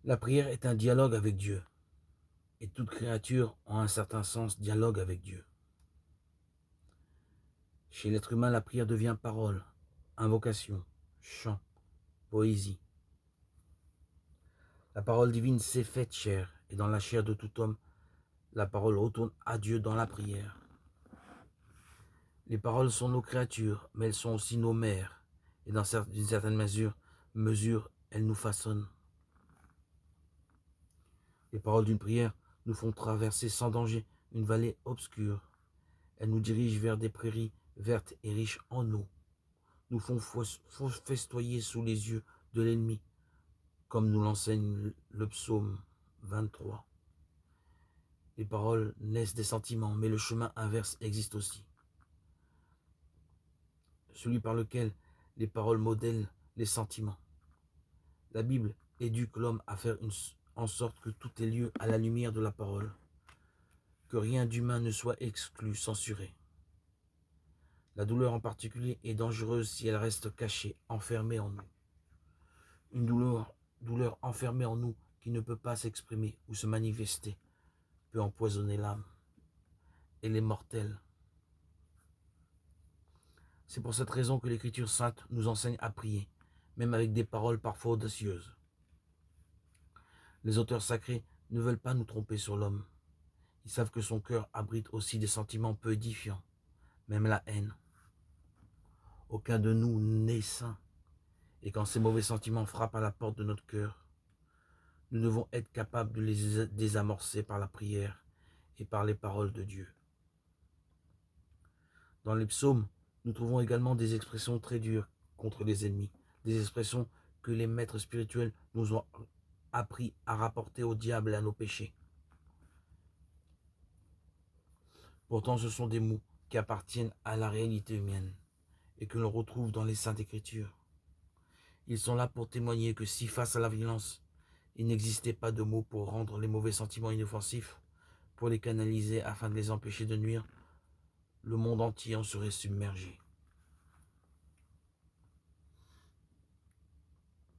La prière est un dialogue avec Dieu, et toute créature, en un certain sens, dialogue avec Dieu. Chez l'être humain, la prière devient parole, invocation, chant, poésie. La parole divine s'est faite chair, et dans la chair de tout homme, la parole retourne à Dieu dans la prière. Les paroles sont nos créatures, mais elles sont aussi nos mères, et d'une certaine mesure, elles nous façonnent. Les paroles d'une prière nous font traverser sans danger une vallée obscure. Elles nous dirigent vers des prairies vertes et riches en eau, nous font festoyer sous les yeux de l'ennemi, comme nous l'enseigne le psaume 23. Les paroles naissent des sentiments, mais le chemin inverse existe aussi. Celui par lequel les paroles modèlent les sentiments. La Bible éduque l'homme à faire en sorte que tout ait lieu à la lumière de la parole, que rien d'humain ne soit exclu, censuré. La douleur en particulier est dangereuse si elle reste cachée, enfermée en nous. Une douleur enfermée en nous qui ne peut pas s'exprimer ou se manifester peut empoisonner l'âme. Elle est mortelle. C'est pour cette raison que l'Écriture sainte nous enseigne à prier, même avec des paroles parfois audacieuses. Les auteurs sacrés ne veulent pas nous tromper sur l'homme. Ils savent que son cœur abrite aussi des sentiments peu édifiants, même la haine. Aucun de nous n'est saint. Et quand ces mauvais sentiments frappent à la porte de notre cœur, nous devons être capables de les désamorcer par la prière et par les paroles de Dieu. Dans les psaumes, nous trouvons également des expressions très dures contre les ennemis, des expressions que les maîtres spirituels nous ont appris à rapporter au diable et à nos péchés. Pourtant, ce sont des mots qui appartiennent à la réalité humaine et que l'on retrouve dans les Saintes Écritures. Ils sont là pour témoigner que si face à la violence, il n'existait pas de mots pour rendre les mauvais sentiments inoffensifs, pour les canaliser afin de les empêcher de nuire, le monde entier en serait submergé.